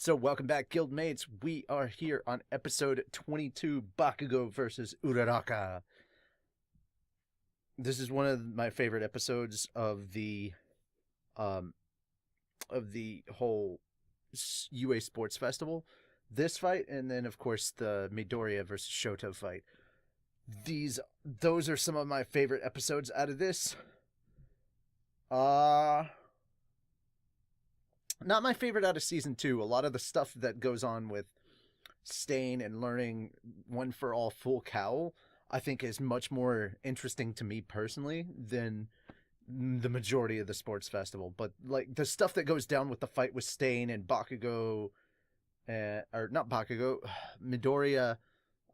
So, welcome back, Guildmates. We are here on episode 22, Bakugo versus Uraraka. This is one of my favorite episodes um, of the whole UA Sports Festival. This fight, and then of course the Midoriya versus Shoto fight. Those are some of my favorite episodes out of this. Not my favorite out of season 2. A lot of the stuff that goes on with Stain and learning One for All Full Cowl, I think is much more interesting to me personally than the majority of the sports festival. But like the stuff that goes down with the fight with Stain and Bakugo, or not Bakugo, Midoriya,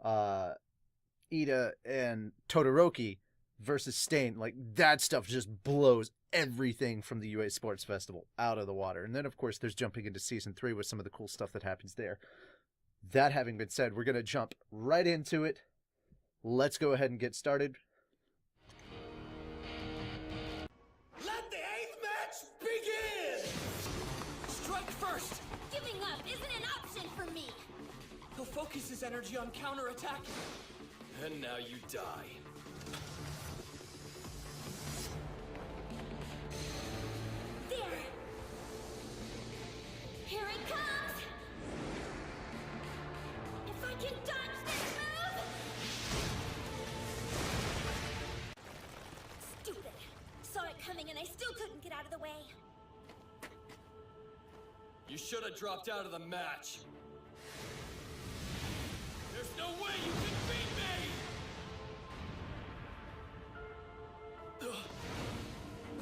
Ida, and Todoroki versus Stain, like that stuff just blows everything from the UA Sports Festival out of the water. And then of course there's jumping into season 3 with some of the cool stuff that happens there. That having been said, we're going to jump right into it. Let's go ahead and get started. Let the 8th match begin! Strike first! Giving up isn't an option for me! He'll focus his energy on counterattack. And now you die. There! Here it comes! If I can dodge this move! Stupid! Saw it coming and I still couldn't get out of the way. You should have dropped out of the match. There's no way you can beat me!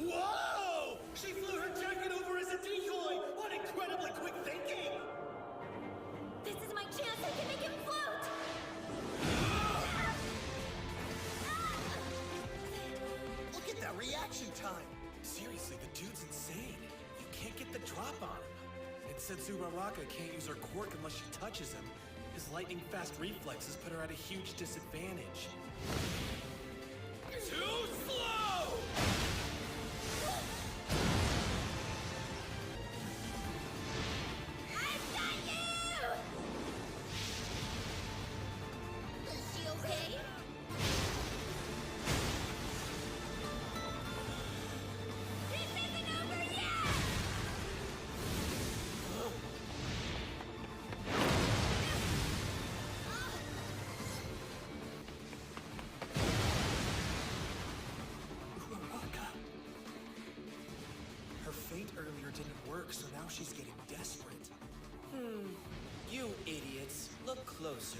Whoa! She flew her jacket over as a decoy! What incredibly quick thinking! This is my chance I can make him float! Look at that reaction time! Seriously, the dude's insane. You can't get the drop on him. It said Uraraka can't use her quirk unless she touches him. His lightning-fast reflexes put her at a huge disadvantage. Too slow! I've got you! Is she okay? This isn't over yet! Uraraka! Her feint earlier didn't work, so now she's getting desperate. You idiots, look closer.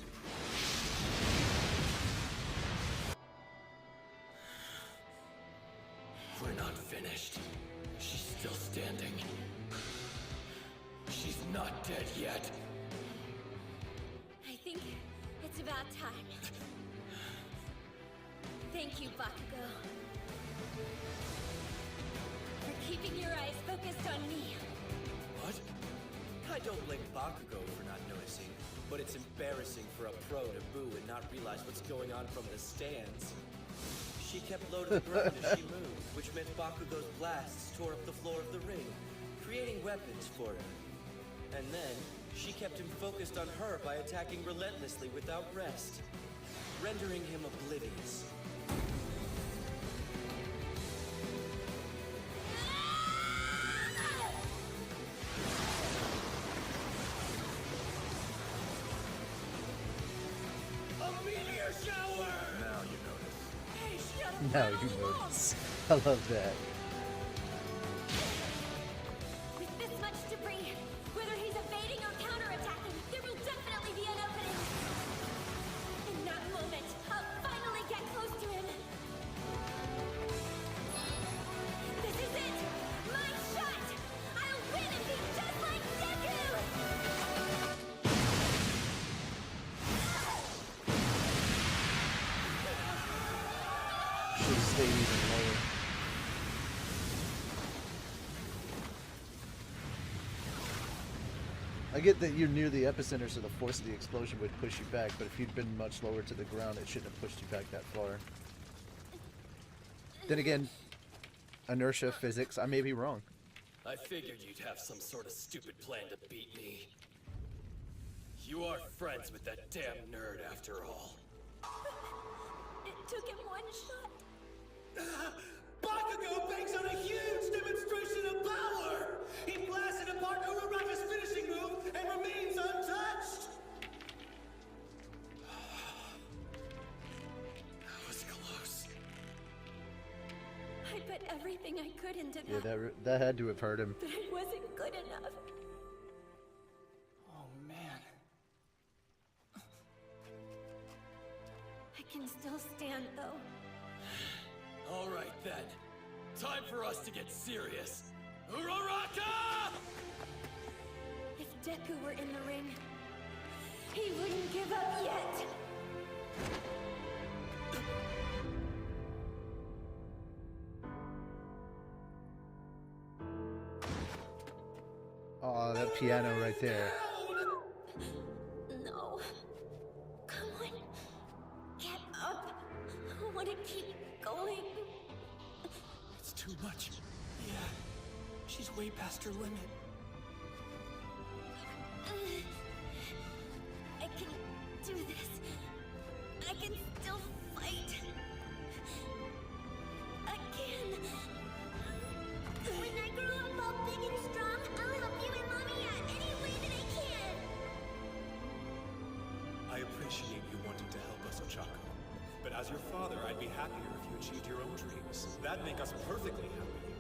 We're not finished. She's still standing. She's not dead yet. I think it's about time. Thank you, Bakugo. For keeping your eyes focused on me. What? I don't blame Bakugo for not noticing, but it's embarrassing for a pro to boo and not realize what's going on from the stands. She kept low to the ground as she moved, which meant Bakugo's blasts tore up the floor of the ring, creating weapons for her. And then, she kept him focused on her by attacking relentlessly without rest, rendering him oblivious. A meteor shower! Now you notice. Hey, she got a Now flat you on the wall. notice. I love that. With this much debris, whether he's evading or counterattacking, there will definitely be an opening. In that moment, I'll finally get close to him. This is it! My shot! I'll win and be just like Deku! Should have stayed even lower. I get that you're near the epicenter, so the force of the explosion would push you back, but if you'd been much lower to the ground, it shouldn't have pushed you back that far. Then again, inertia, physics, I may be wrong. I figured you'd have some sort of stupid plan to beat me. You are friends with that damn nerd after all. It took him one shot. Bakugo banks on a huge demonstration of power! He blasted apart Uraraka's finishing move and remains untouched! That was close. I put everything I could into Yeah, that, that had to have hurt him. but I wasn't good enough. Oh man. I can still stand, though. All right then. Time for us to get serious. Uraraka! If Deku were in the ring, he wouldn't give up yet. Oh, that piano right there. No. Come on. Get up. I want to keep going. It's too much. Yeah. She's way past her limit. I can do this. I can still fight. I can. When I grow up all big and strong, I'll help you and Mommy out any way that I can. I appreciate you wanting to help us, Ochako. But as your father, I'd be happier if you achieved your own dreams. That'd make us perfectly happy.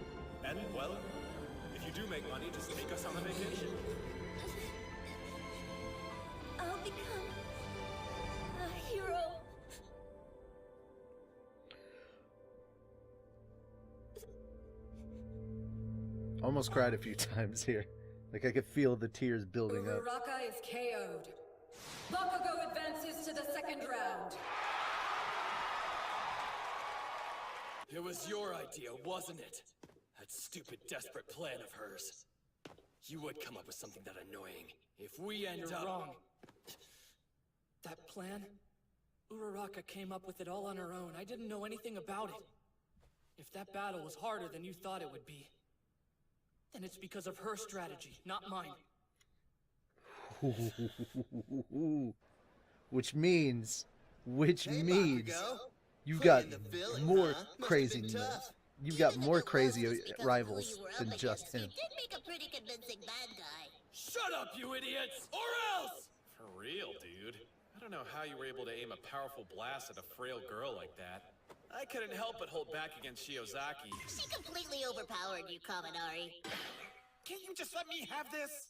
And, well, if you do make money, just take us on a vacation. I'll become a hero. Almost cried a few times here. Like I could feel the tears building up. Uraraka is KO'd. Bakugo advances to the second round. It was your idea, wasn't it? That stupid, desperate plan of hers. You would come up with something that annoying. If we end You're up... wrong. That plan? Uraraka came up with it all on her own. I didn't know anything about it. If that battle was harder than you thought it would be, then it's because of her strategy, not mine. Which means Bakugo. you've Playing got the villain, more huh? Must've crazy been tough. you've got Even if more it was crazy just because of who rivals you were than up just against, you him. did make a pretty convincing bad guy. Shut up, you idiots! Or else! For real, dude. I don't know how you were able to aim a powerful blast at a frail girl like that. I couldn't help but hold back against Shiozaki. She completely overpowered you, Kaminari. Can't you just let me have this?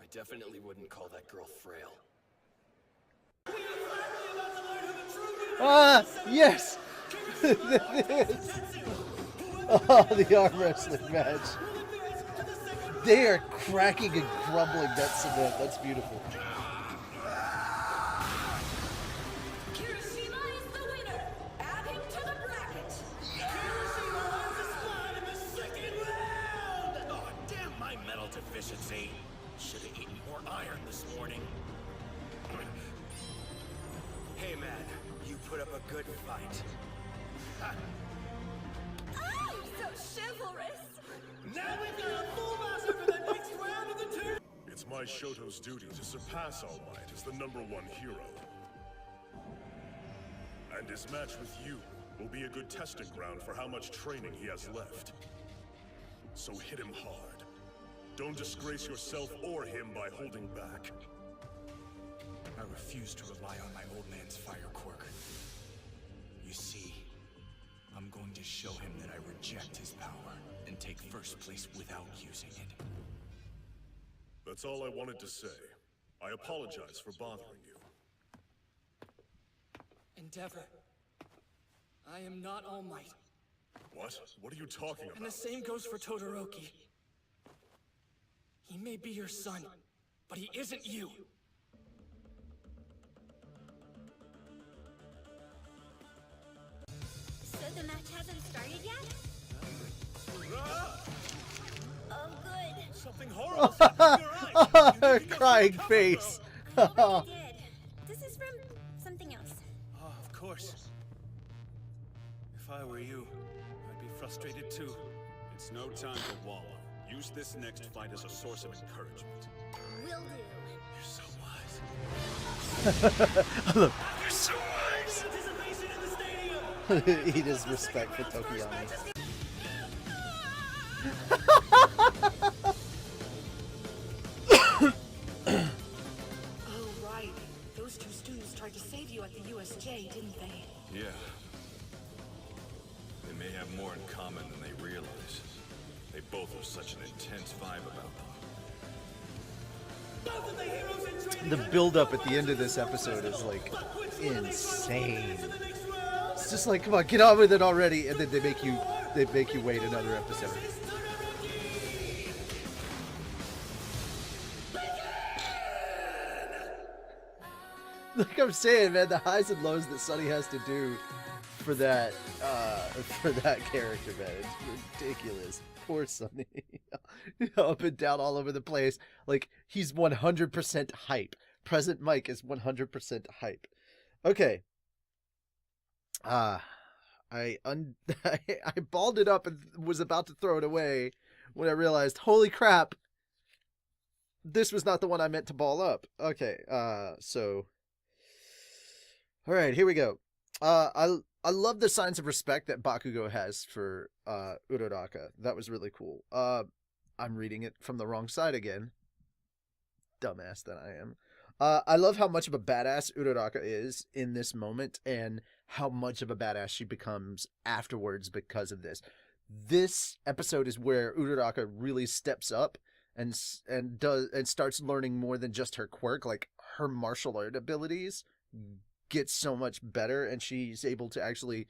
I definitely wouldn't call that girl frail. Ah, yes! This. Oh, the arm wrestling match. They are cracking and crumbling that cement. That's beautiful. Kirishima is the winner! Add him to the bracket! Oh, damn my metal deficiency. Should have eaten more iron this morning. Hey man, you put up a good fight. Oh, so chivalrous. Now we've got a full master for the next round of the tournament! It's my Shoto's duty to surpass All Might as the #1 hero. And his match with you will be a good testing ground for how much training he has left. So hit him hard. Don't disgrace yourself or him by holding back. I refuse to rely on my old man's fire quirk. You see, I'm going to show him that I reject his power and take first place without using it. That's all I wanted to say. I apologize for bothering you. Endeavor. I am not All Might. What? What are you talking And the about? same goes for Todoroki. He may be your son, but he isn't you. So the match hasn't started yet? Oh, good. Something horrible happened in your eyes. Crying face. Already did. This is from something else. Oh, of course. If I were you, I'd be frustrated too. It's no time to wallow. Use this next fight as a source of encouragement. Will do. You're so wise. Look, you're so wise. Anticipation in the stadium. He does respect for Tokiyami. Oh, right. Those two students tried to save you at the USJ, didn't they? Yeah. They may have more in common than they realize. They both have such an intense vibe about them. Both of the heroes in training The have build-up no at the end of this arsenal. episode is, like, But which one of these runs will insane. advance to the next round? It's just like, come on, get on with it already, and then they make you wait another episode. Like I'm saying, man, the highs and lows that Sonny has to do for that character, man, it's ridiculous. Poor Sonny, up and down all over the place. Like he's 100% hype. Present Mike is 100% hype. Okay. I balled it up and was about to throw it away when I realized, holy crap, this was not the one I meant to ball up. Okay, so all right, here we go. I love the signs of respect that Bakugo has for Uraraka. That was really cool. I'm reading it from the wrong side again. Dumbass that I am. I love how much of a badass Uraraka is in this moment and how much of a badass she becomes afterwards because of this. This episode is where Uraraka really steps up and starts learning more than just her quirk. Like her martial art abilities get so much better and she's able to actually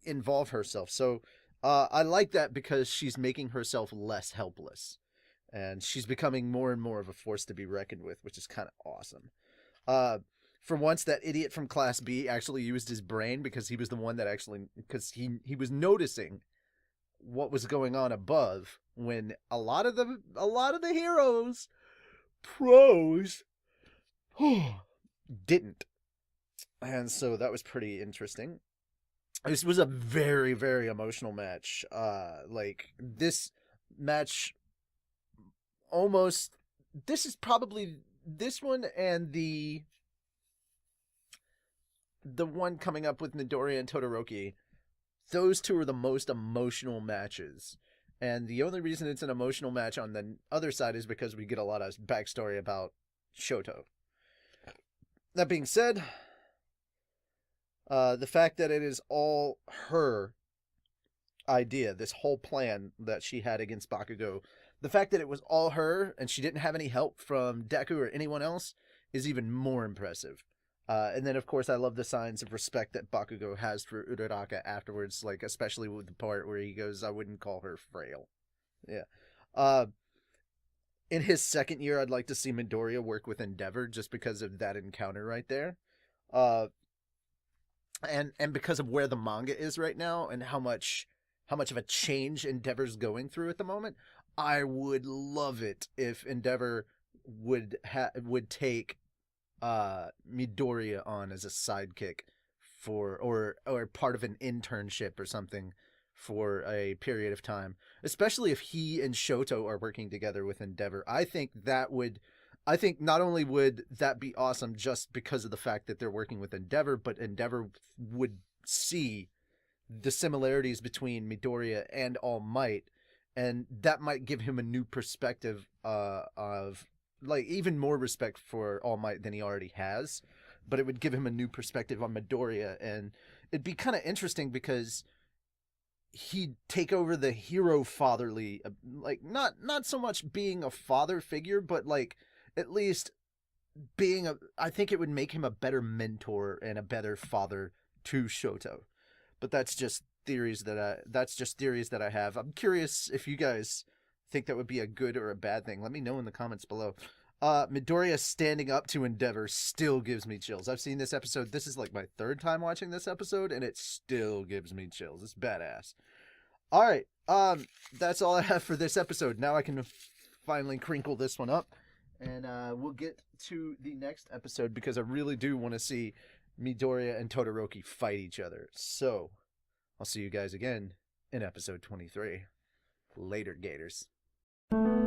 involve herself. So I like that because she's making herself less helpless. And she's becoming more and more of a force to be reckoned with, which is kind of awesome. For once, that idiot from Class B actually used his brain because he was the one that because he was noticing what was going on above when a lot of the heroes, pros, didn't. And so that was pretty interesting. This was a very, very emotional match. Like this match this is probably this one and the one coming up with Midoriya and Todoroki. Those two are the most emotional matches. And the only reason it's an emotional match on the other side is because we get a lot of backstory about Shoto. That being said, the fact that it is all her idea, this whole plan that she had against Bakugo, the fact that it was all her and she didn't have any help from Deku or anyone else is even more impressive. And then, of course, I love the signs of respect that Bakugo has for Uraraka afterwards, like especially with the part where he goes, I wouldn't call her frail. Yeah. In his second year, I'd like to see Midoriya work with Endeavor just because of that encounter right there. And because of where the manga is right now and how much of a change Endeavor's going through at the moment, I would love it if Endeavor would take Midoriya on as a sidekick or part of an internship or something for a period of time, especially if he and Shoto are working together with Endeavor. I think not only would that be awesome just because of the fact that they're working with Endeavor, but Endeavor would see the similarities between Midoriya and All Might, and that might give him a new perspective of like even more respect for All Might than he already has, but it would give him a new perspective on Midoriya, and it'd be kind of interesting because he'd take over the hero fatherly, like not so much being a father figure, but like at least being I think it would make him a better mentor and a better father to Shoto. But that's just theories that I have. I'm curious if you guys think that would be a good or a bad thing. Let me know in the comments below. Midoriya standing up to Endeavor still gives me chills. I've seen this episode. This is like my third time watching this episode, and it still gives me chills. It's badass. All right. That's all I have for this episode. Now I can finally crinkle this one up, and we'll get to the next episode because I really do want to see Midoriya and Todoroki fight each other. So I'll see you guys again in episode 23. Later, Gators. Bye.